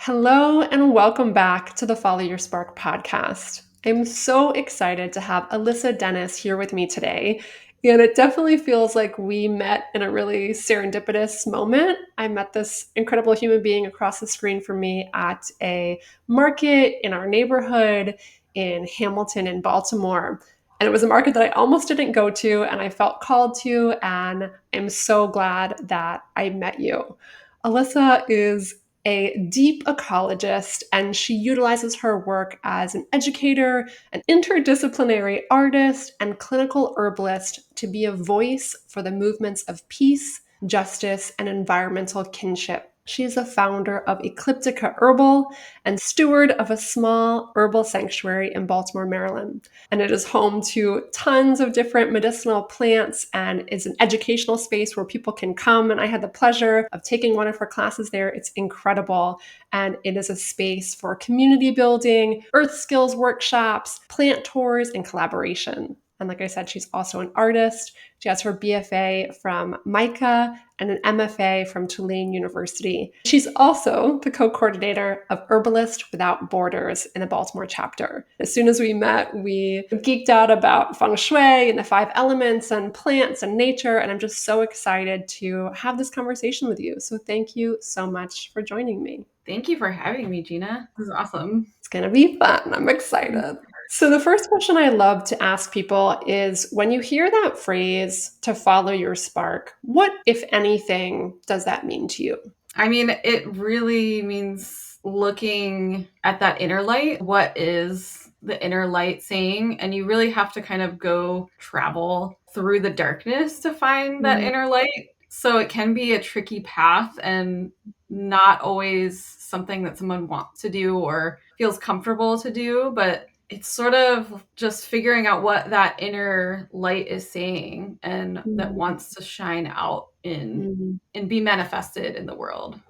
Hello, and welcome back to the Follow Your Spark podcast. I'm so excited to have Alyssa Dennis here with me today. And it definitely feels like we met in a really serendipitous moment. I met this incredible human being across the screen from me at a market in our neighborhood in Hamilton in Baltimore. And it was a market that I almost didn't go to, and I felt called to. And I'm so glad that I met you. Alyssa is a deep ecologist, and she utilizes her work as an educator, an interdisciplinary artist, and clinical herbalist to be a voice for the movements of peace, justice, and environmental kinship. She is the founder of Eclipta Herbal and steward of a small herbal sanctuary in Baltimore, Maryland. And it is home to tons of different medicinal plants and is an educational space where people can come. And I had the pleasure of taking one of her classes there. It's incredible. And it is a space for community building, earth skills workshops, plant tours, and collaboration. And like I said, she's also an artist. She has her BFA from MICA and an MFA from Tulane University. She's also the co-coordinator of Herbalist Without Borders in the Baltimore chapter. As soon as we met, we geeked out about feng shui and the five elements and plants and nature, and I'm just so excited to have this conversation with you. So thank you so much for joining me. Thank you for having me, Gina. This is awesome. It's going to be fun. I'm excited. So the first question I love to ask people is when you hear that phrase to follow your spark, what, if anything, does that mean to you? I mean, it really means looking at that inner light. What is the inner light saying? And you really have to kind of go travel through the darkness to find that inner light. So it can be a tricky path and not always something that someone wants to do or feels comfortable to do, but it's sort of just figuring out what that inner light is saying and that wants to shine out and be manifested in the world.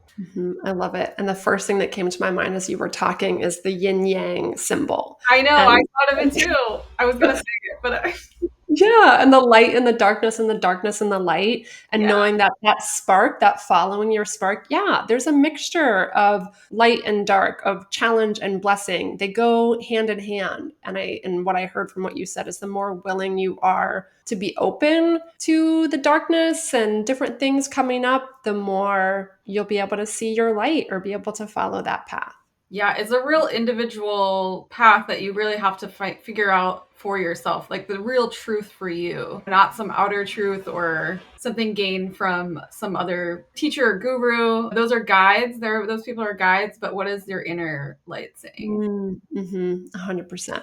I love it. And the first thing that came to my mind as you were talking is the yin yang symbol. I know, I And thought of it too. I was gonna say it, but yeah, and the light and the darkness and the darkness and the light, and yeah. knowing that that spark, that following your spark, yeah, there's a mixture of light and dark, of challenge and blessing. They go hand in hand. And what I heard from what you said is the more willing you are to be open to the darkness and different things coming up, the more you'll be able to see your light or be able to follow that path. Yeah, it's a real individual path that you really have to figure out for yourself, like the real truth for you, not some outer truth or something gained from some other teacher or guru. Those are guides. Those people are guides, but what is your inner light saying? 100%.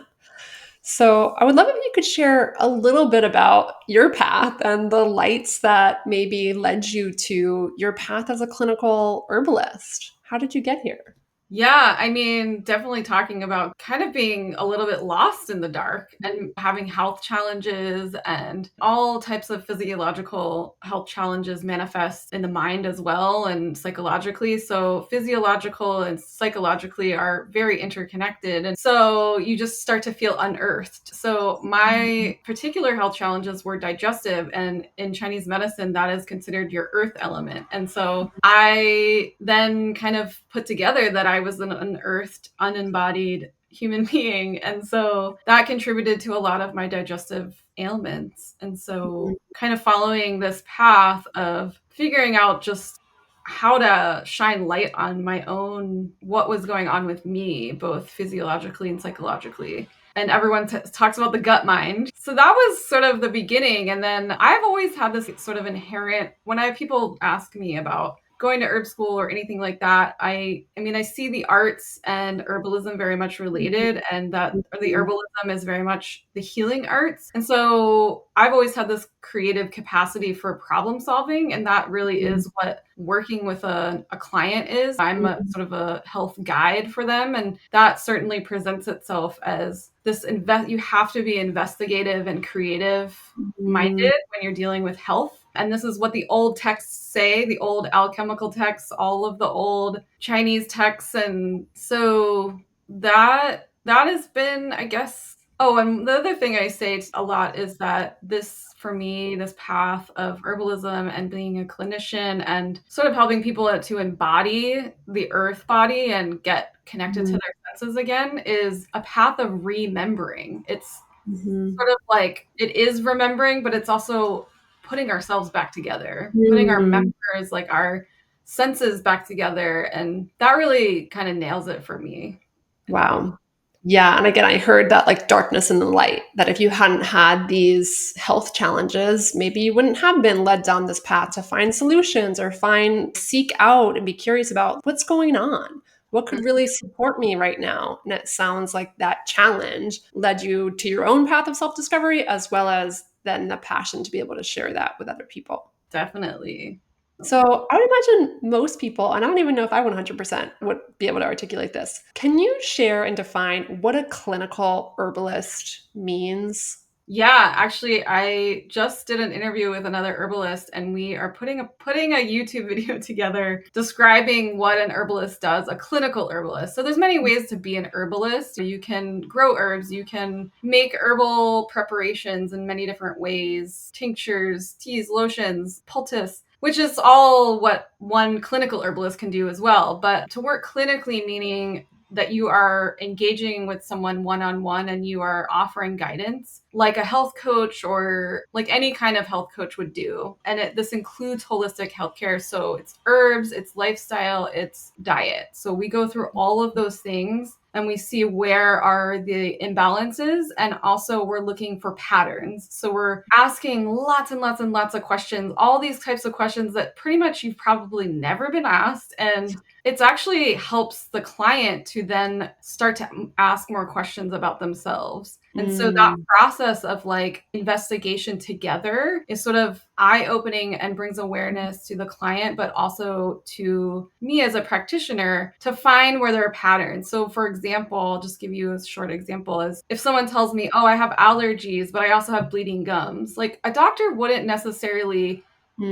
So I would love if you could share a little bit about your path and the lights that maybe led you to your path as a clinical herbalist. How did you get here? Yeah, I mean, definitely talking about kind of being a little bit lost in the dark and having health challenges and all types of physiological health challenges manifest in the mind as well and psychologically. So, physiological and psychologically are very interconnected. And so, you just start to feel unearthed. So, my particular health challenges were digestive, and in Chinese medicine, that is considered your earth element. And so, I then kind of put together that I was an unearthed, unembodied human being. And so that contributed to a lot of my digestive ailments. And so kind of following this path of figuring out just how to shine light on my own, what was going on with me, both physiologically and psychologically. And everyone talks about the gut mind. So that was sort of the beginning. And then I've always had this sort of inherent, when I have people ask me about going to herb school or anything like that, I mean, I see the arts and herbalism very much related, and that the herbalism is very much the healing arts. And so I've always had this creative capacity for problem solving, and that really is what working with a client is. I'm a sort of a health guide for them, and that certainly presents itself as this you have to be investigative and creative minded when you're dealing with health. And this is what the old texts say, the old alchemical texts, all of the old Chinese texts. And so that has been, I guess. Oh, and the other thing I say a lot is that this for me this path of herbalism and being a clinician and sort of helping people to embody the earth body and get connected to Mm-hmm. their senses again is a path of remembering. It's Mm-hmm. sort of like it is remembering, but it's also putting ourselves back together, putting our Mm. members, like our senses back together. And that really kind of nails it for me in a way. Wow. Yeah, and again, I heard that like darkness and the light, that if you hadn't had these health challenges, maybe you wouldn't have been led down this path to find solutions or seek out and be curious about what's going on. What could really support me right now? And it sounds like that challenge led you to your own path of self-discovery as well as then the passion to be able to share that with other people. Definitely. So I would imagine most people, and I don't even know if I 100% would be able to articulate this. Can you share and define what a clinical herbalist means? Yeah, actually, I just did an interview with another herbalist, and we are putting a YouTube video together describing what an herbalist does, a clinical herbalist. So there's many ways to be an herbalist. You can grow herbs, you can make herbal preparations in many different ways, tinctures, teas, lotions, poultice, which is all what one clinical herbalist can do as well. But to work clinically, meaning that you are engaging with someone one-on-one and you are offering guidance like a health coach or like any kind of health coach would do. And this includes holistic healthcare. So it's herbs, it's lifestyle, it's diet. So we go through all of those things and we see where are the imbalances, and also we're looking for patterns. So we're asking lots and lots and lots of questions, all these types of questions that pretty much you've probably never been asked. And it's actually helps the client to then start to ask more questions about themselves. And so that Mm, process of like investigation together is sort of eye opening and brings awareness to the client, but also to me as a practitioner to find where there are patterns. So, for example, I'll just give you a short example is if someone tells me, oh, I have allergies, but I also have bleeding gums, like a doctor wouldn't necessarily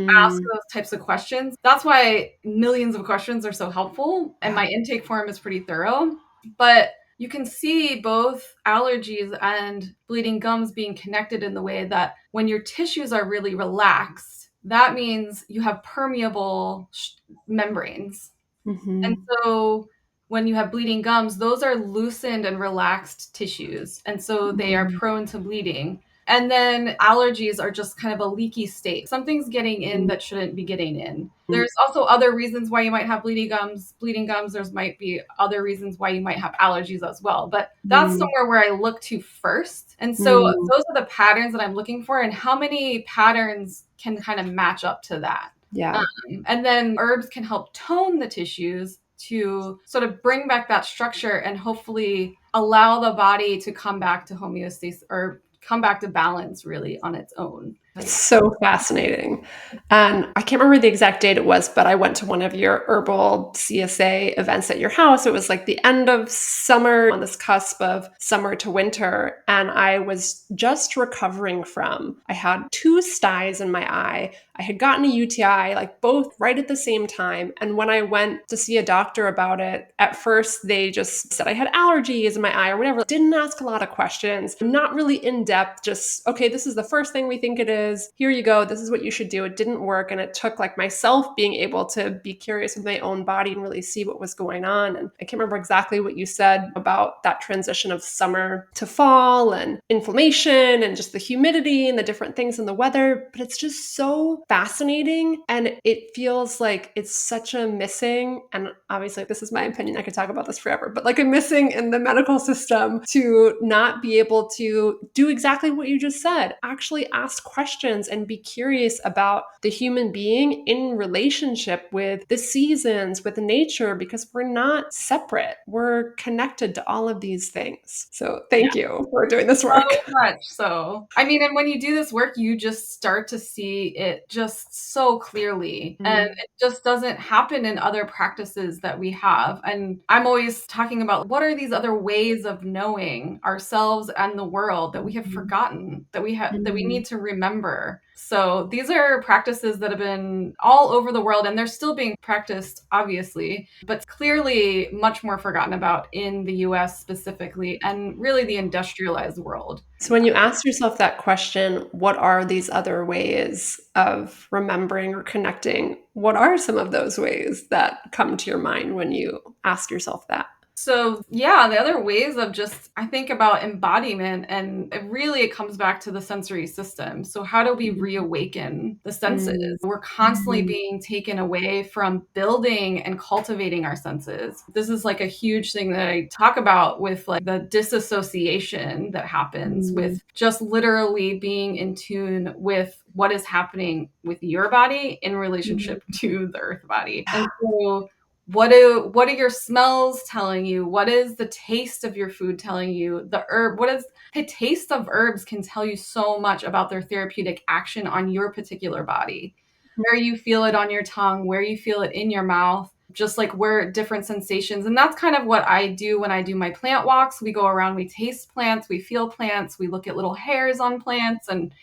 ask mm, those types of questions. That's why millions of questions are so helpful. And yeah. my intake form is pretty thorough. But you can see both allergies and bleeding gums being connected in the way that when your tissues are really relaxed, that means you have permeable membranes. And Mhm, so when you have bleeding gums, those are loosened and relaxed tissues. And so they are mhm, prone to bleeding. And then allergies are just kind of a leaky state. Something's getting in mhm, that shouldn't be getting in. mhm, There's also other reasons why you might have bleeding gums. Bleeding gums, there's might be other reasons why you might have allergies as well. But that's mhm, somewhere where I look to first. And so mm. those are the patterns that I'm looking for, and how many patterns can kind of match up to that. Yeah. And then herbs can help tone the tissues to sort of bring back that structure and hopefully allow the body to come back to homeostasis or come back to balance really on its own. So That's yeah. so fascinating. And I can't remember the exact date it was, but I went to one of your herbal CSA events at your house. It was like the end of summer on this cusp of summer to winter. And I was just recovering I had two styes in my eye. I had gotten a UTI, like both right at the same time. And when I went to see a doctor about it, at first they just said I had allergies in my eye or whatever. Didn't ask a lot of questions, not really in depth, just, okay, this is the first thing we think it is. Here you go. This is what you should do. It didn't work. And it took like myself being able to be curious with my own body and really see what was going on. And I can't remember exactly what you said about that transition of summer to fall and inflammation and just the humidity and the different things in the weather. But it's just so fascinating. And it feels like it's such a missing, and obviously, this is my opinion. I could talk about this forever, but like a missing in the medical system to not be able to do exactly what you just said, actually ask questions and be curious about the human being in relationship with the seasons, with nature, because we're not separate. We're connected to all of these things. So thank you for doing this work. So much so. I mean, and when you do this work, you just start to see it just so clearly. And Mm, it just doesn't happen in other practices that we have. And I'm always talking about what are these other ways of knowing ourselves and the world that we have mhm, forgotten, that we mm, need to remember. So these are practices that have been all over the world, and they're still being practiced, obviously, but clearly much more forgotten about in the US specifically, and really the industrialized world. So when you ask yourself that question, what are these other ways of remembering or connecting? What are some of those ways that come to your mind when you ask yourself that? So, yeah, the other ways of just I think about embodiment, and it comes back to the sensory system. So how do we reawaken the senses? Mm, We're constantly being taken away from building and cultivating our senses. This is like a huge thing that I talk about with like the disassociation that happens mm, with just literally being in tune with what is happening with your body in mm. relationship to the earth body. Yeah. And so what are your smells telling you? What is the taste of your food telling you? The taste of herbs can tell you so much about their therapeutic action on your particular body. Where you feel it on your tongue, where you feel it in your mouth, just like where different sensations. And that's kind of what I do when I do my plant walks. We go around, we taste plants, we feel plants, we look at little hairs on plants, and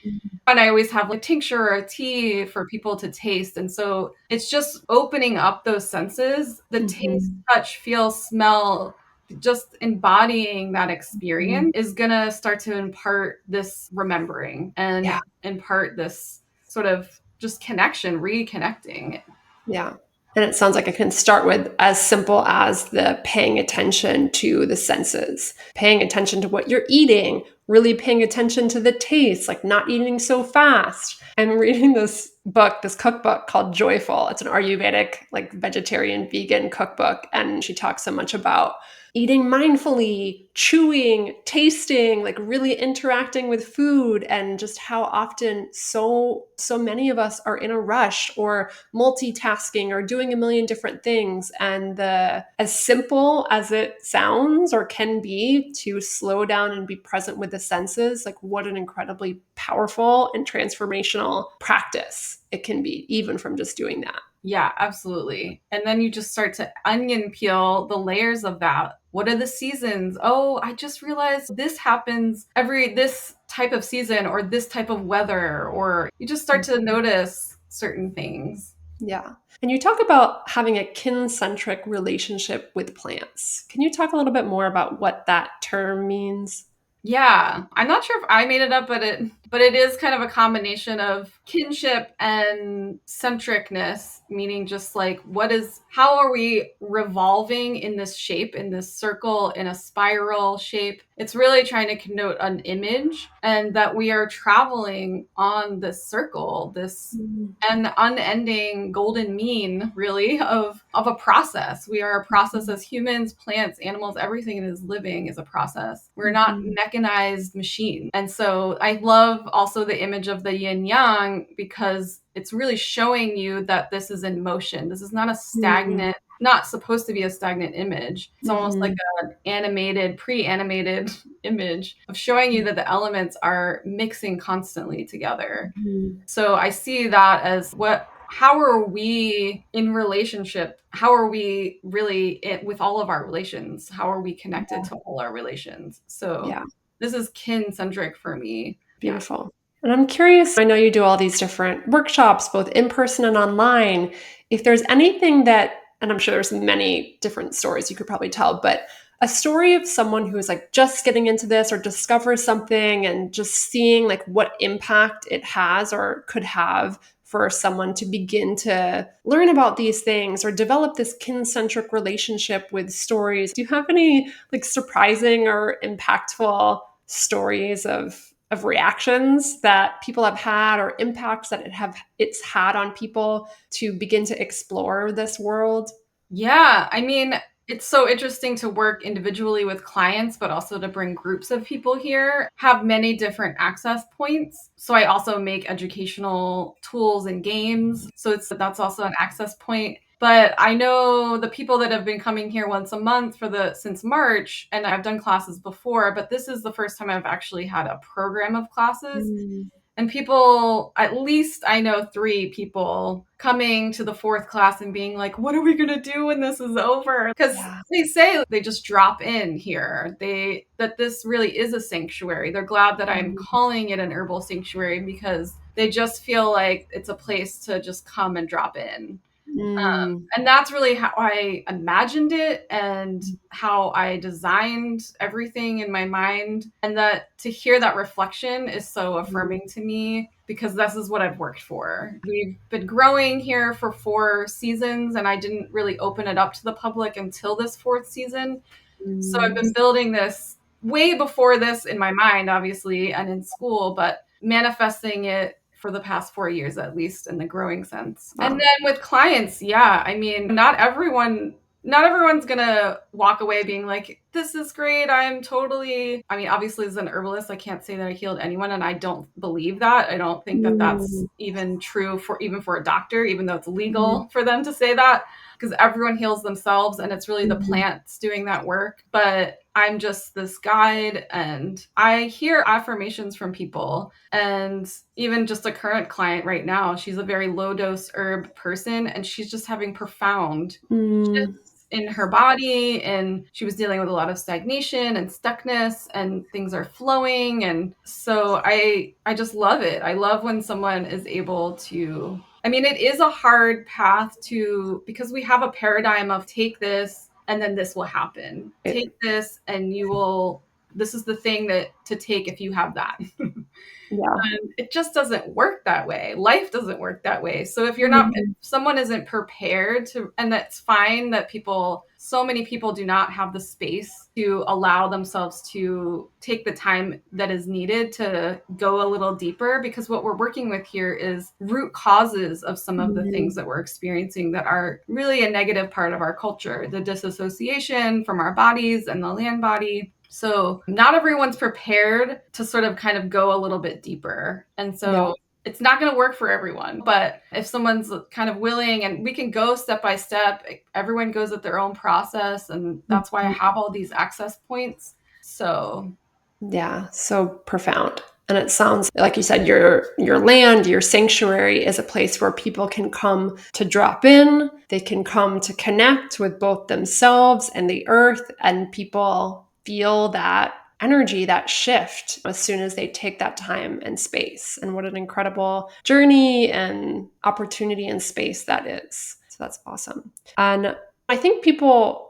I always have like tincture or a tea for people to taste. And so it's just opening up those senses, the taste, Mhm. touch, feel, smell, just embodying that Mhm. experience is going to start to impart this remembering Yeah. and impart this sort of just connection, reconnecting. Yeah. And it sounds like it can start with as simple as the paying attention to the senses, paying attention to what you're eating, really paying attention to the taste, like not eating so fast. I'm reading this book, this cookbook called Joyful. It's an Ayurvedic, like vegetarian, vegan cookbook. And she talks so much about eating mindfully, chewing, tasting, like really interacting with food, and just how often so many of us are in a rush or multitasking or doing a million different things. And the as simple as it sounds or can be to slow down and be present with the senses, like what an incredibly powerful and transformational practice it can be, even from just doing that. Yeah, absolutely. And then you just start to onion peel the layers of that. What are the seasons? Oh, I just realized this happens every this type of season or this type of weather, or you just start to notice certain things. Yeah. And you talk about having a kin-centric relationship with plants. Can you talk a little bit more about what that term means? Yeah, I'm not sure if I made it up, but it is kind of a combination of kinship and centricness, meaning just like how are we revolving in this shape, in this circle, in a spiral shape? It's really trying to connote an image, and that we are traveling on this circle, this Mm, an unending golden mean, really, of a process. We are a process as humans, plants, animals, everything that is living is a process. We're not mhm, mechanized machines. And so I love also the image of the yin yang, because it's really showing you that this is in motion. This is not a mhm, stagnant, not supposed to be a stagnant image. It's almost like mhm, an animated, pre-animated image of showing you that the elements are mixing constantly together. mhm. So I see that as how are we in relationship? How are we really with all of our relations? How are we connected to all our relations? So Yeah, this is kin centric for me. Yeah. beautiful. And I'm curious, I know you do all these different workshops, both in person and online. If there's anything that, and I'm sure there's many different stories you could probably tell, but a story of someone who's like just getting into this or discovers something and just seeing like what impact it has or could have for someone to begin to learn about these things or develop this kin-centric relationship with stories. Do you have any like surprising or impactful stories of reactions that people have had or impacts that it's had on people to begin to explore this world? Yeah, I mean, it's so interesting to work individually with clients, but also to bring groups of people here, have many different access points. So I also make educational tools and games. So that's also an access point. But I know the people that have been coming here once a month since March, and I've done classes before, but this is the first time I've actually had a program of classes. Mm. And people, at least I know 3 people coming to the 4th class and being like, "What are we gonna do when this is over?" Because Yeah. they say they just drop in here. That this really is a sanctuary. They're glad that I'm Mm, calling it an herbal sanctuary because they just feel like it's a place to just come and drop in. mm, And that's really how I imagined it and how I designed everything in my mind. And that to hear that reflection is so mm, affirming to me because this is what I've worked for. We've been growing here for 4 seasons, and I didn't really open it up to the public until this 4th season. So I've mm. been building this way before this in my mind, obviously, and in school, but manifesting it for the past 4 years, at least in the growing sense. And Wow. then with clients, yeah, I mean, not everyone's gonna walk away being like, this is great. I mean, obviously, as an herbalist, I can't say that I healed anyone, and I don't believe that. I don't think that that's Mm, even true even for a doctor, even though it's mhm, legal for them to say that because everyone heals themselves and it's really the mhm, plants doing that work. But I'm just this guide and I hear affirmations from people. And even just a current client right now, she's a very low dose herb person and she's just having profound mm, shifts in her body, and she was dealing with a lot of stagnation and stuckness, and things are flowing. And so I just love it. I love when someone is able to, I mean, it is a hard path to, because we have a paradigm of take this and then this will happen, take this and you will, this is the thing that to take if you have that. yeah. It just doesn't work that way. Life doesn't work that way. So if Mhm, someone isn't prepared to, and that's fine that so many people do not have the space to allow themselves to take the time that is needed to go a little deeper, because what we're working with here is root causes of some of the mhm, things that we're experiencing that are really a negative part of our culture, the disassociation from our bodies and the land body. So not everyone's prepared to sort of kind of go a little bit deeper. And yeah. so it's not going to work for everyone. But if someone's kind of willing, and we can go step by step, everyone goes at their own process. And that's why I Mhm. have all these access points. So Yeah, so profound. And it sounds like you said your land, your sanctuary is a place where people can come to drop in, they can come to connect with both themselves and the earth, and people feel that energy, that shift as soon as they take that time and space. And what an incredible journey and opportunity and space that is. So that's awesome. And I think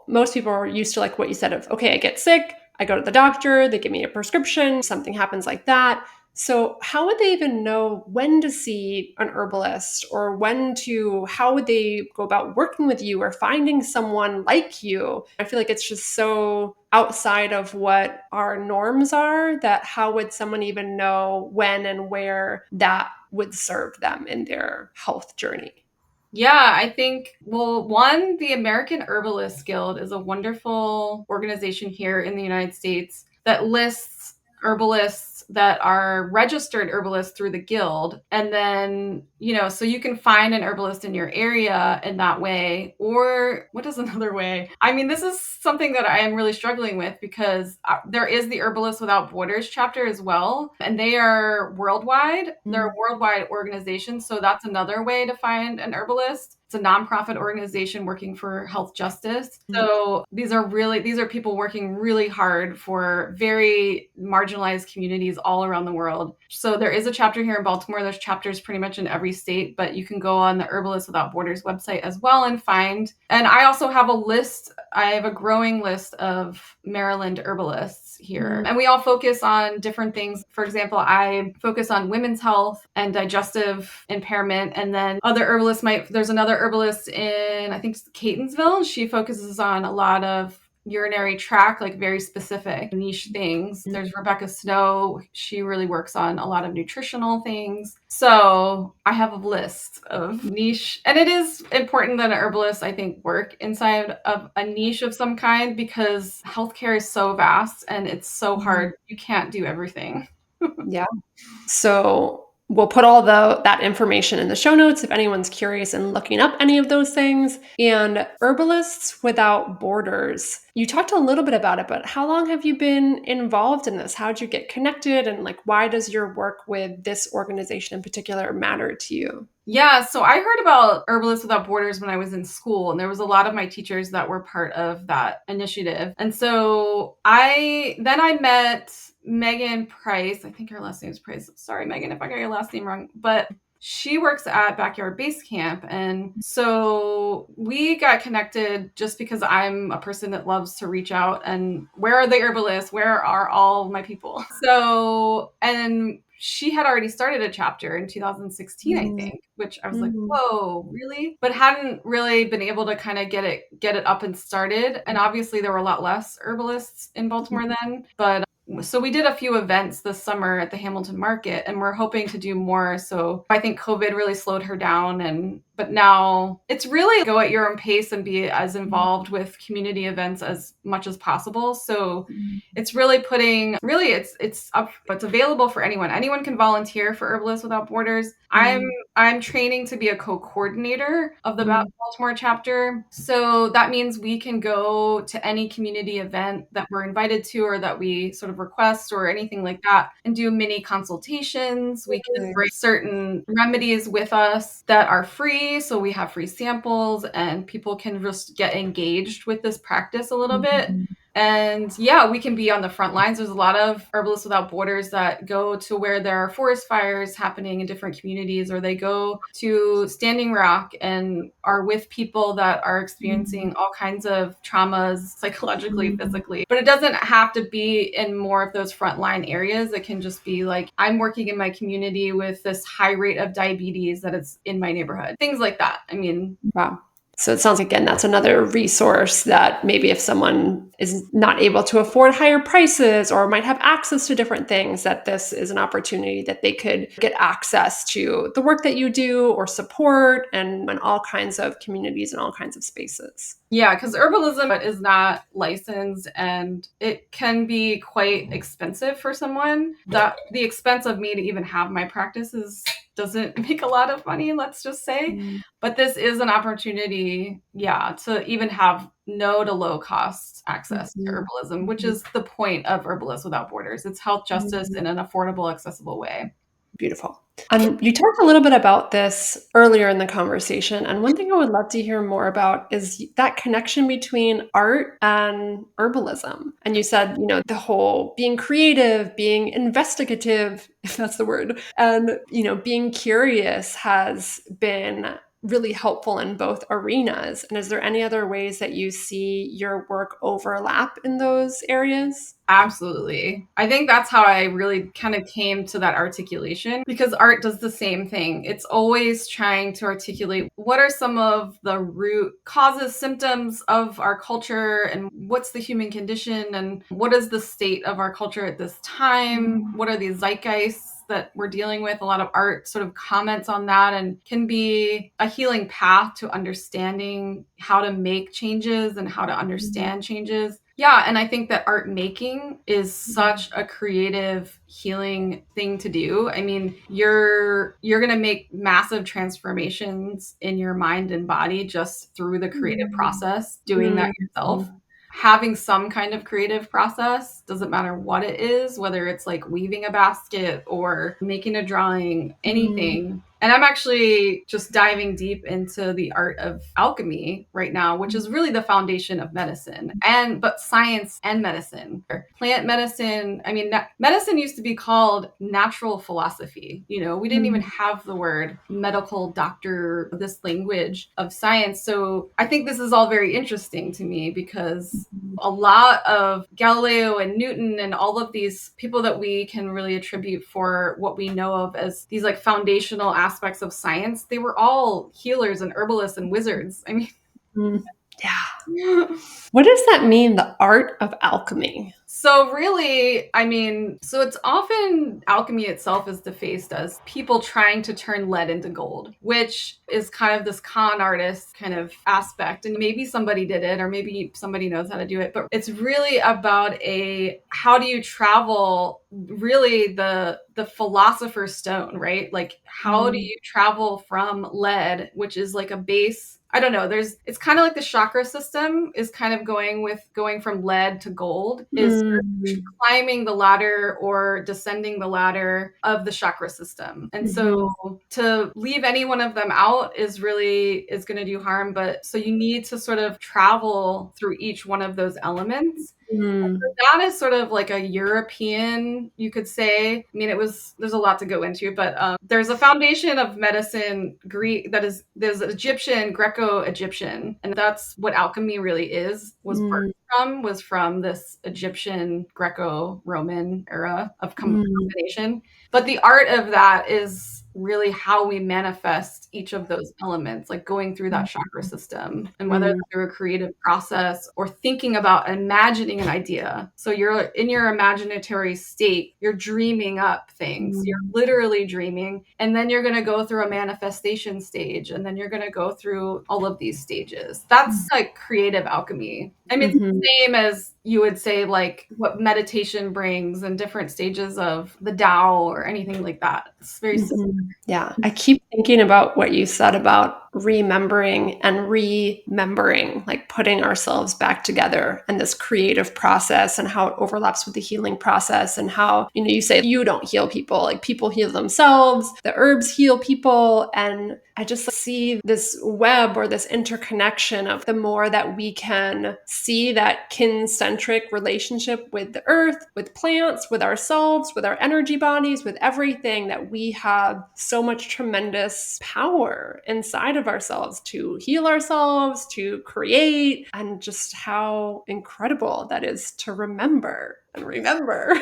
most people are used to like what you said of, okay, I get sick, I go to the doctor, they give me a prescription, something happens like that. So, how would they even know when to see an herbalist or how would they go about working with you or finding someone like you? I feel like it's just so outside of what our norms are that how would someone even know when and where that would serve them in their health journey? yeah, I think, well, one, the American Herbalist Guild is a wonderful organization here in the United States that lists herbalists that are registered herbalists through the guild. And then, so you can find an herbalist in your area in that way. Or what is another way? I mean, this is something that I am really struggling with because there is the Herbalists Without Borders chapter as well. And they are worldwide. They're a Mm, worldwide organization. So that's another way to find an herbalist. It's a nonprofit organization working for health justice. mm, So these are people working really hard for very marginalized communities all around the world. So there is a chapter here in Baltimore. There's chapters pretty much in every state, but you can go on the Herbalists Without Borders website as well and find. And I also have I have a growing list of Maryland herbalists here. mm, And we all focus on different things. For example, I focus on women's health and digestive impairment. And then there's another herbalist in, I think, Catonsville. She focuses on a lot of urinary tract, like very specific niche things. mm. There's Rebecca Snow. She really works on a lot of nutritional things. So I have a list of niche, and it is important that an herbalist, I think, work inside of a niche of some kind because healthcare is so vast and it's so Mhm. hard. You can't do everything. Yeah. So We'll put all that information in the show notes if anyone's curious in looking up any of those things. And Herbalists Without Borders, you talked a little bit about it, but how long have you been involved in this? How did you get connected? And like, why does your work with this organization in particular matter to you? Yeah, so I heard about Herbalists Without Borders when I was in school, and there was a lot of my teachers that were part of that initiative. And so I met Megan Price. I think her last name is Price. Sorry, Megan, if I got your last name wrong. But she works at Backyard Base Camp. And so we got connected just because I'm a person that loves to reach out and where are the herbalists? Where are all my people? So, and she had already started a chapter in 2016, I think, which I was like, Mhm. whoa, really? But hadn't really been able to kind of get it up and started. And obviously there were a lot less herbalists in Baltimore then. But so we did a few events this summer at the Hamilton Market, and we're hoping to do more. So I think COVID really slowed her down, but now it's really go at your own pace and be as involved with community events as much as possible. So it's really it's available for anyone. Anyone can volunteer for Herbalists Without Borders. I'm training to be a co-coordinator of the Baltimore chapter. So that means we can go to any community event that we're invited to or that we sort of request or anything like that and do mini consultations. We can bring certain remedies with us that are free. So we have free samples and people can just get engaged with this practice a little bit. And yeah, we can be on the front lines. There's a lot of Herbalists Without Borders that go to where there are forest fires happening in different communities, or they go to Standing Rock and are with people that are experiencing all kinds of traumas psychologically, physically. But it doesn't have to be in more of those frontline areas. It can just be like, I'm working in my community with this high rate of diabetes that is in my neighborhood. Things like that. I mean, Wow. So it sounds like, again, that's another resource that maybe if someone is not able to afford higher prices or might have access to different things, that this is an opportunity that they could get access to the work that you do or support and all kinds of communities and all kinds of spaces. Yeah, because herbalism is not licensed and it can be quite expensive for someone. That the expense of me to even have my practices doesn't make a lot of money, let's just say. But this is an opportunity, yeah, to even have no to low cost access to herbalism, which is the point of Herbalists Without Borders. It's health justice in an affordable, accessible way. Beautiful. You talked a little bit about this earlier in the conversation, and one thing I would love to hear more about is that connection between art and herbalism. And you said, the whole being creative, being investigative, if that's the word, and, being curious has been really helpful in both arenas. And is there any other ways that you see your work overlap in those areas? Absolutely. I think that's how I really kind of came to that articulation because art does the same thing. It's always trying to articulate what are some of the root causes, symptoms of our culture, and what's the human condition, and what is the state of our culture at this time? What are these zeitgeists that we're dealing with? A lot of art sort of comments on that and can be a healing path to understanding how to make changes and how to understand changes. Yeah, and I think that art making is such a creative healing thing to do. I mean, you're going to make massive transformations in your mind and body just through the creative process, doing that yourself. Having some kind of creative process, doesn't matter what it is, whether it's like weaving a basket or making a drawing, anything. And I'm actually just diving deep into the art of alchemy right now, which is really the foundation of medicine but science and medicine. Plant medicine, I mean, medicine used to be called natural philosophy. We didn't even have the word medical doctor, this language of science. So I think this is all very interesting to me because a lot of Galileo and Newton and all of these people that we can really attribute for what we know of as these like foundational aspects of science, they were all healers and herbalists and wizards. I mean, Yeah. What does that mean, the art of alchemy? So really, I mean, so it's often alchemy itself is defaced as people trying to turn lead into gold, which is kind of this con artist kind of aspect. And maybe somebody did it, or maybe somebody knows how to do it, but it's really about how do you travel really the philosopher's stone, right? Like how do Mm, you travel from lead, which is like a base. I don't know. It's kind of like the chakra system is kind of going from lead to gold is mm, climbing the ladder or descending the ladder of the chakra system. And so mhm, to leave any one of them out is going to do harm, but so you need to sort of travel through each one of those elements. mm, That is sort of like a European, you could say. I mean, there's a lot to go into, but there's a foundation of medicine Greek there's Egyptian, Greco-Egyptian, and that's what alchemy really mm, was from this Egyptian Greco-Roman era of mm, combination. But the art of that is really how we manifest each of those elements, like going through that chakra system, and whether mm, that's through a creative process or thinking about imagining an idea. So you're in your imaginatory state, you're dreaming up things, you're mm, literally dreaming, and then you're going to go through a manifestation stage, and then you're going to go through all of these stages. That's like creative alchemy. I mean, it's mhm. the same as you would say, like what meditation brings and different stages of the Tao or anything like that. It's very similar. Mhm. Yeah, I keep thinking about what you said about remembering and remembering, like putting ourselves back together and this creative process and how it overlaps with the healing process and how, you say you don't heal people, like people heal themselves, the herbs heal people. And I just see this web or this interconnection of the more that we can see that kin-centric relationship with the earth, with plants, with ourselves, with our energy bodies, with everything, that we have so much tremendous power inside of ourselves to heal ourselves, to create, and just how incredible that is to remember and remember.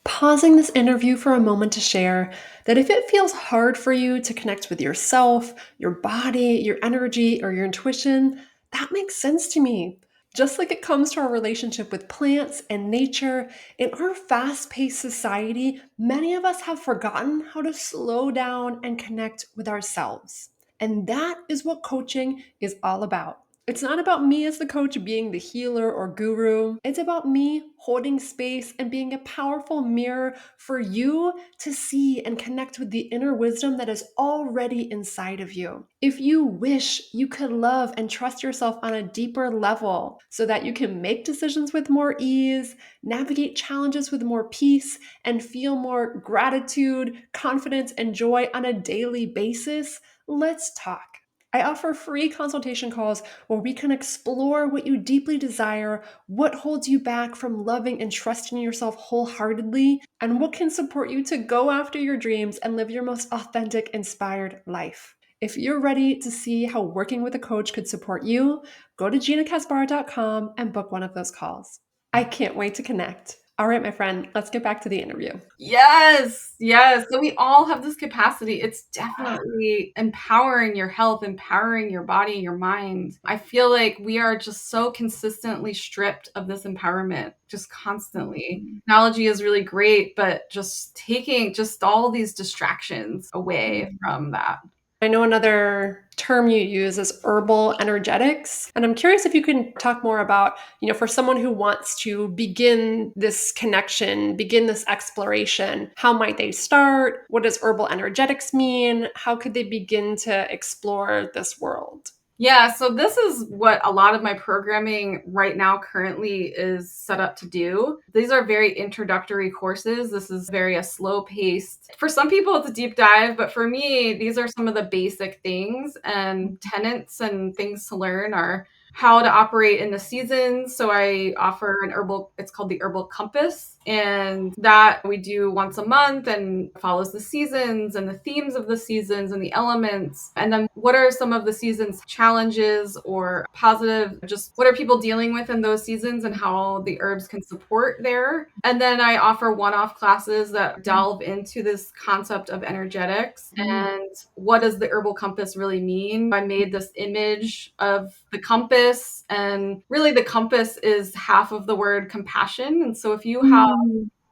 Pausing this interview for a moment to share that if it feels hard for you to connect with yourself, your body, your energy, or your intuition, that makes sense to me. Just like it comes to our relationship with plants and nature, in our fast paced society, many of us have forgotten how to slow down and connect with ourselves. And that is what coaching is all about. It's not about me as the coach being the healer or guru. It's about me holding space and being a powerful mirror for you to see and connect with the inner wisdom that is already inside of you. If you wish, you could love and trust yourself on a deeper level so that you can make decisions with more ease, navigate challenges with more peace, and feel more gratitude, confidence, and joy on a daily basis. Let's talk. I offer free consultation calls where we can explore what you deeply desire, what holds you back from loving and trusting yourself wholeheartedly, and what can support you to go after your dreams and live your most authentic, inspired life. If you're ready to see how working with a coach could support you, go to ginacasbar.com and book one of those calls. I can't wait to connect. All right, my friend, let's get back to the interview. Yes, yes. So we all have this capacity. It's definitely empowering your health, empowering your body, your mind. I feel like we are just so consistently stripped of this empowerment, just constantly. Technology is really great, but just taking just all these distractions away from that. I know another term you use is herbal energetics. And I'm curious if you can talk more about, for someone who wants to begin this connection, begin this exploration, how might they start? What does herbal energetics mean? How could they begin to explore this world? Yeah, so this is what a lot of my programming right now currently is set up to do. These are very introductory courses. This is very a slow paced. For some people, it's a deep dive, but for me, these are some of the basic things and tenets and things to learn are how to operate in the seasons. So I offer it's called the Herbal Compass. And that we do once a month and follows the seasons and the themes of the seasons and the elements. And then what are some of the season's challenges or positive, just what are people dealing with in those seasons and how the herbs can support there. And then I offer one-off classes that delve into this concept of energetics and what does the herbal compass really mean. I made this image of the compass, and really the compass is half of the word compassion. And so if you have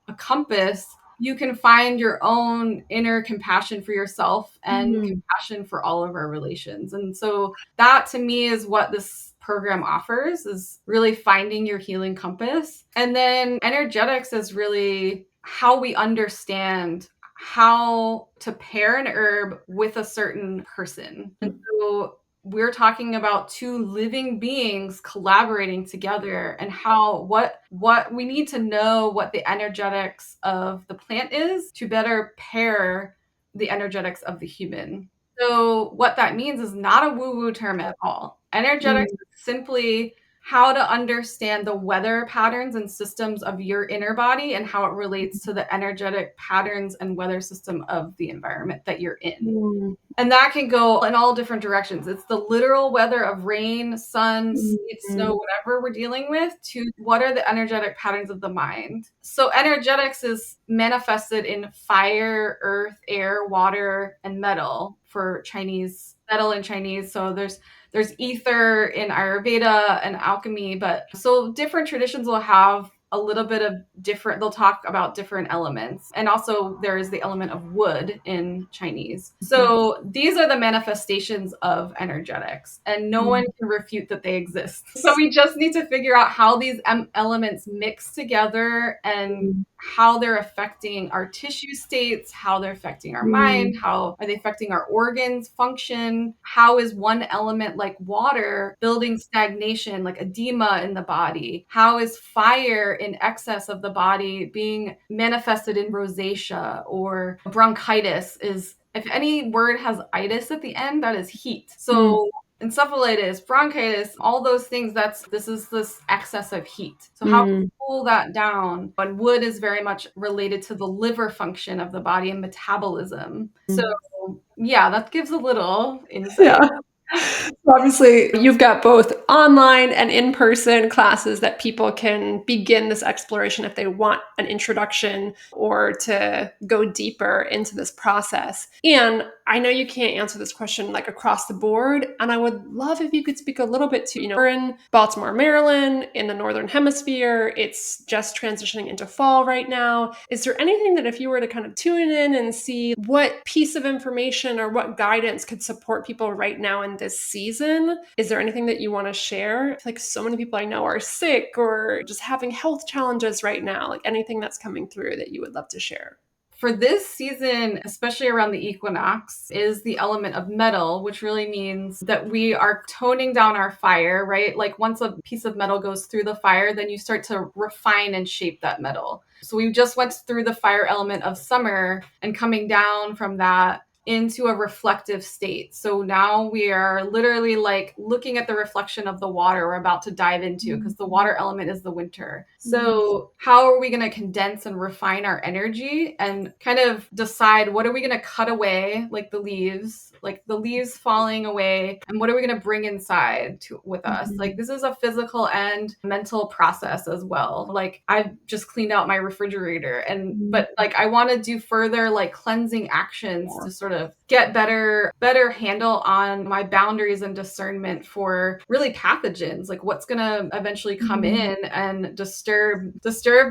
a compass, you can find your own inner compassion for yourself and compassion for all of our relations. And so that to me is what this program offers, is really finding your healing compass. And then energetics is really how we understand how to pair an herb with a certain person. And so we're talking about two living beings collaborating together, and how what we need to know what the energetics of the plant is to better pair the energetics of the human. So what that means is not a woo-woo term at all. Energetics is simply how to understand the weather patterns and systems of your inner body and how it relates to the energetic patterns and weather system of the environment that you're in. And that can go in all different directions. It's the literal weather of rain, sun, sleet, snow, whatever we're dealing with, to what are the energetic patterns of the mind. So energetics is manifested in fire, earth, air, water, and metal for Chinese, metal in Chinese. So there's ether in Ayurveda and alchemy, but so different traditions will have a little bit of different, they'll talk about different elements. And also there is the element of wood in Chinese. So these are the manifestations of energetics, and no one can refute that they exist. So we just need to figure out how these elements mix together and how they're affecting our tissue states, how they're affecting our mind, how are they affecting our organs function, how is one element like water building stagnation, like edema in the body, how is fire in excess of the body being manifested in rosacea or bronchitis. Is, if any word has itis at the end, that is heat. So encephalitis, bronchitis, all those things, this is this excess of heat. So how do we pull that down? And wood is very much related to the liver function of the body and metabolism. So yeah, that gives a little insight. Yeah. So obviously, you've got both online and in-person classes that people can begin this exploration if they want an introduction or to go deeper into this process. And I know you can't answer this question like across the board, and I would love if you could speak a little bit to, we're in Baltimore, Maryland, in the Northern Hemisphere. It's just transitioning into fall right now. Is there anything that if you were to kind of tune in and see what piece of information or what guidance could support people right now in this season, is there anything that you want to share? Like, so many people I know are sick or just having health challenges right now, like anything that's coming through that you would love to share. For this season, especially around the equinox, is the element of metal, which really means that we are toning down our fire, right? Like once a piece of metal goes through the fire, then you start to refine and shape that metal. So we just went through the fire element of summer, and coming down from that into a reflective state. So now we are literally like looking at the reflection of the water we're about to dive into, because the water element is the winter. So how are we going to condense and refine our energy and kind of decide what are we going to cut away, like the leaves falling away, and what are we going to bring inside with us? Like, this is a physical and mental process as well. Like, I've just cleaned out my refrigerator, but like I want to do further like cleansing actions to sort of get better handle on my boundaries and discernment for really pathogens, like what's going to eventually come in and disturb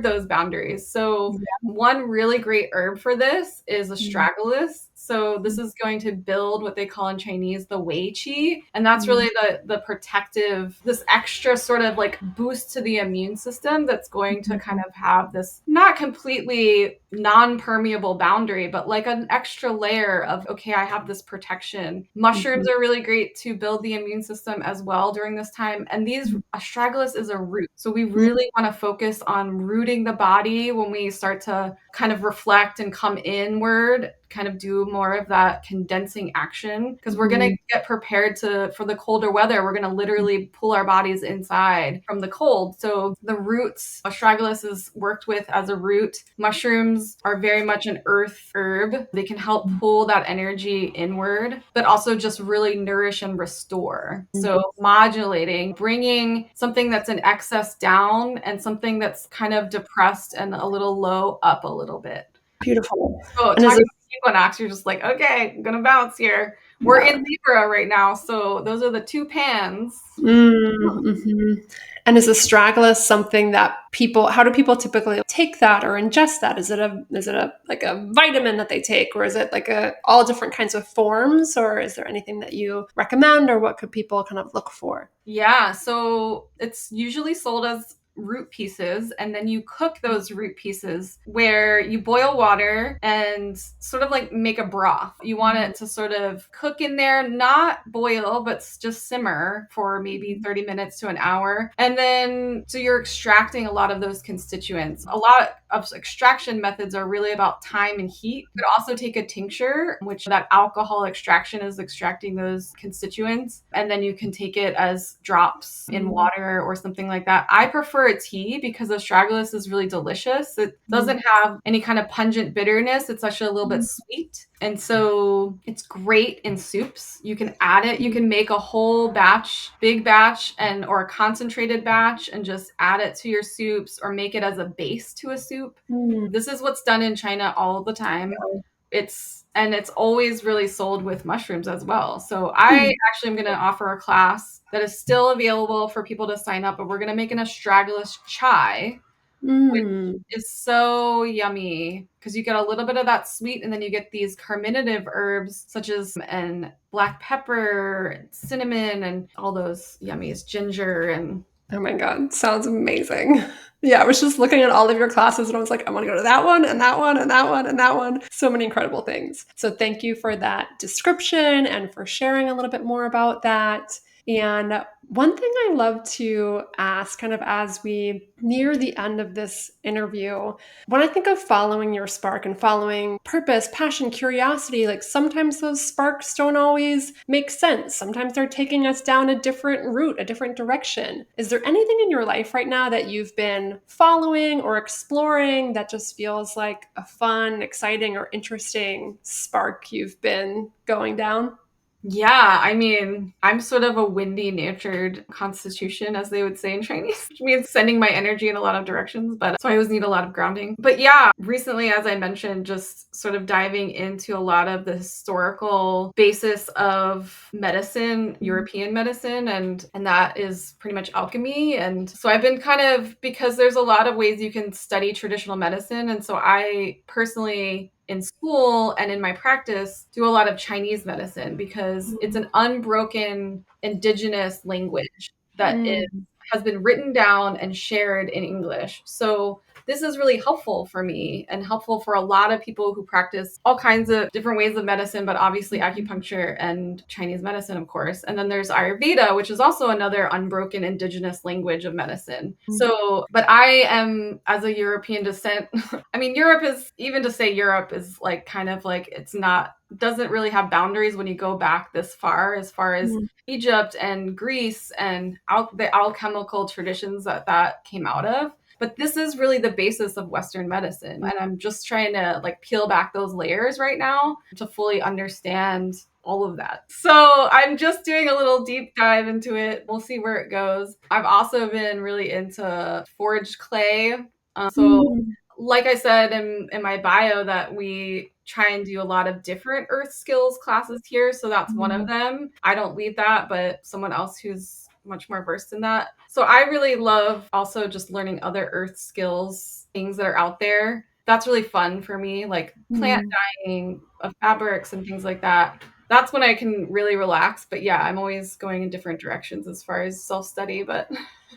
those boundaries. So one really great herb for this is astragalus. So this is going to build what they call in Chinese the Wei Qi. And that's really the protective, this extra sort of like boost to the immune system that's going to kind of have this not completely non-permeable boundary, but like an extra layer of, okay, I have this protection. Mushrooms are really great to build the immune system as well during this time. And astragalus is a root. So we really want to focus on rooting the body when we start to kind of reflect and come inward kind of do more of that condensing action, because we're going to get prepared for the colder weather. We're going to literally pull our bodies inside from the cold. So the roots, astragalus is worked with as a root. Mushrooms are very much an earth herb. They can help pull that energy inward, but also just really nourish and restore. So modulating, bringing something that's in excess down and something that's kind of depressed and a little low up a little bit. Beautiful. So And is talking it, about equinox, you're just like, okay, I'm gonna bounce here. We're in Libra right now, so those are the two pans. And is astragalus something that how do people typically take that or ingest that? Is it a like a vitamin that they take, or is it like all different kinds of forms, or is there anything that you recommend, or what could people kind of look for? Yeah, so it's usually sold as root pieces, and then you cook those root pieces where you boil water and sort of like make a broth. You want it to sort of cook in there, not boil, but just simmer for maybe 30 minutes to an hour. And then, so you're extracting a lot of those constituents. A lot of extraction methods are really about time and heat. You could also take a tincture, which that alcohol extraction is extracting those constituents, and then you can take it as drops in water or something like that. I prefer a tea because astragalus is really delicious. It doesn't have any kind of pungent bitterness. It's actually a little bit sweet. And so it's great in soups. You can add it. You can make a whole batch, big batch, or a concentrated batch, and just add it to your soups or make it as a base to a soup. This is what's done in China all the time. It's always really sold with mushrooms as well. So I actually am going to offer a class that is still available for people to sign up, but we're going to make an astragalus chai, which is so yummy because you get a little bit of that sweet, and then you get these carminative herbs such as and black pepper, cinnamon, and all those yummies, ginger, and Oh my God, sounds amazing. Yeah, I was just looking at all of your classes and I was like, I want to go to that one and that one and that one and that one. So many incredible things. So thank you for that description and for sharing a little bit more about that. And one thing I love to ask, kind of as we near the end of this interview, when I think of following your spark and following purpose, passion, curiosity, like sometimes those sparks don't always make sense. Sometimes they're taking us down a different route, a different direction. Is there anything in your life right now that you've been following or exploring that just feels like a fun, exciting, or interesting spark you've been going down? yeah, I mean, I'm sort of a windy natured constitution, as they would say in Chinese, which means sending my energy in a lot of directions. But so I always need a lot of grounding. But yeah, recently, as I mentioned, just sort of diving into a lot of the historical basis of medicine, European medicine, and that is pretty much alchemy. And so I've been kind of, because there's a lot of ways you can study traditional medicine. And so I personally, in school and in my practice, do a lot of Chinese medicine because it's an unbroken indigenous language that has been written down and shared in English. So this is really helpful for me and helpful for a lot of people who practice all kinds of different ways of medicine, but obviously acupuncture and Chinese medicine, of course. And then there's Ayurveda, which is also another unbroken indigenous language of medicine. So, but I am, as a European descent, I mean, Europe is, even to say Europe is like kind of like, it's not, doesn't really have boundaries when you go back this far, as far as Egypt and Greece and the alchemical traditions that came out of. But this is really the basis of Western medicine. And I'm just trying to like peel back those layers right now to fully understand all of that. So I'm just doing a little deep dive into it. We'll see where it goes. I've also been really into foraged clay. So like I said in my bio, that we try and do a lot of different earth skills classes here. So that's one of them. I don't lead that, but someone else who's much more versed in that. So I really love also just learning other earth skills, things that are out there. That's really fun for me, like plant dyeing of fabrics and things like that. That's when I can really relax. But yeah, I'm always going in different directions as far as self-study, but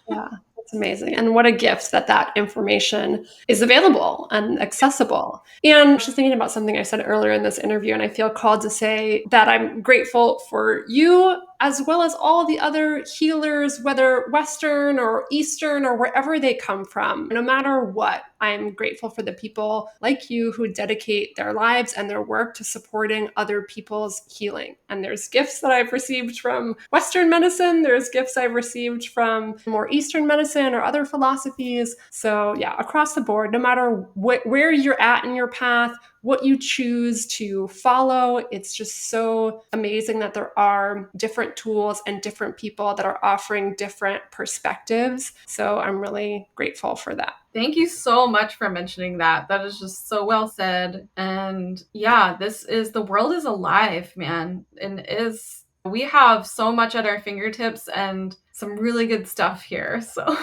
Yeah, that's amazing. And what a gift that that information is available and accessible. And I was just thinking about something I said earlier in this interview, and I feel called to say that I'm grateful for you as well as all the other healers, whether Western or Eastern or wherever they come from. No matter what, I'm grateful for the people like you who dedicate their lives and their work to supporting other people's healing. And there's gifts that I've received from Western medicine, there's gifts I've received from more Eastern medicine or other philosophies. So, yeah, across the board, no matter where you're at in your path, what you choose to follow. It's just so amazing that there are different tools and different people that are offering different perspectives. So I'm really grateful for that. Thank you so much for mentioning that. That is just so well said. And yeah, the world is alive, man. And we have so much at our fingertips and some really good stuff here. So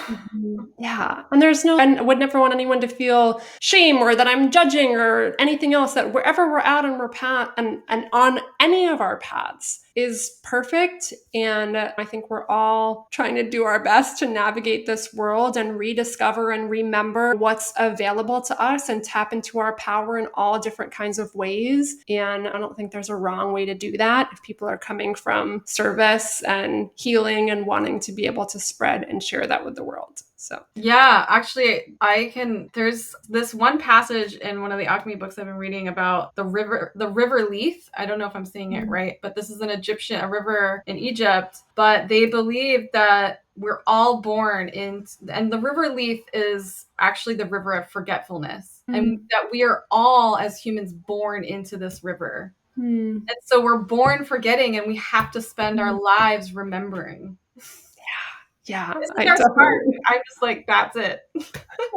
yeah. And I would never want anyone to feel shame or that I'm judging or anything else, that wherever we're at and and on any of our paths is perfect. And I think we're all trying to do our best to navigate this world and rediscover and remember what's available to us and tap into our power in all different kinds of ways. And I don't think there's a wrong way to do that if people are coming from service and healing and wanting to be able to spread and share that with the world. So yeah, actually there's this one passage in one of the alchemy books I've been reading about the river Leith. I don't know if I'm saying it right, but this is a river in Egypt, but they believe that we're all born in, and the river Leith is actually the river of forgetfulness, and that we are all as humans born into this river. And so we're born forgetting, and we have to spend our lives remembering. Yeah, This I is our spark. definitely, I'm just like, that's it.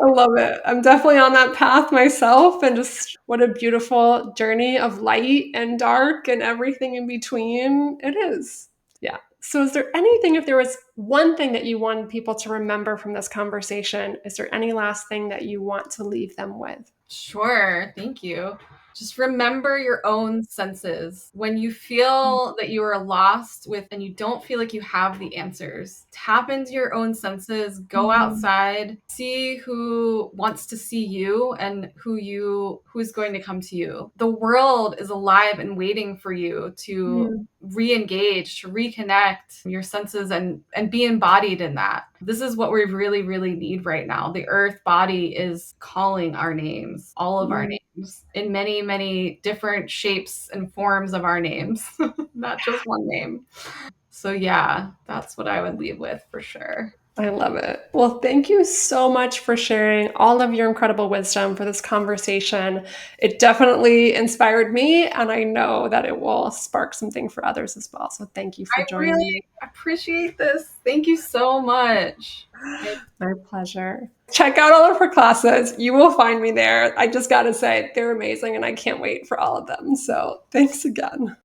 I love it. I'm definitely on that path myself, and just what a beautiful journey of light and dark and everything in between it is. Yeah. So, is there anything, if there was one thing that you wanted people to remember from this conversation, is there any last thing that you want to leave them with? Sure. Thank you. Just remember your own senses. When you feel that you are lost with and you don't feel like you have the answers, tap into your own senses, go outside, see who wants to see you and who's going to come to you. The world is alive and waiting for you to re-engage, to reconnect your senses and be embodied in that. This is what we really, really need right now. The earth body is calling our names, all of our names, in many, many different shapes and forms of our names, not just one name. So yeah, that's what I would leave with for sure. I love it. Well, thank you so much for sharing all of your incredible wisdom for this conversation. It definitely inspired me, and I know that it will spark something for others as well. So thank you for I joining really me. appreciate this. Thank you so much. My pleasure. Check out all of her classes. You will find me there. I just got to say, they're amazing, and I can't wait for all of them. So thanks again.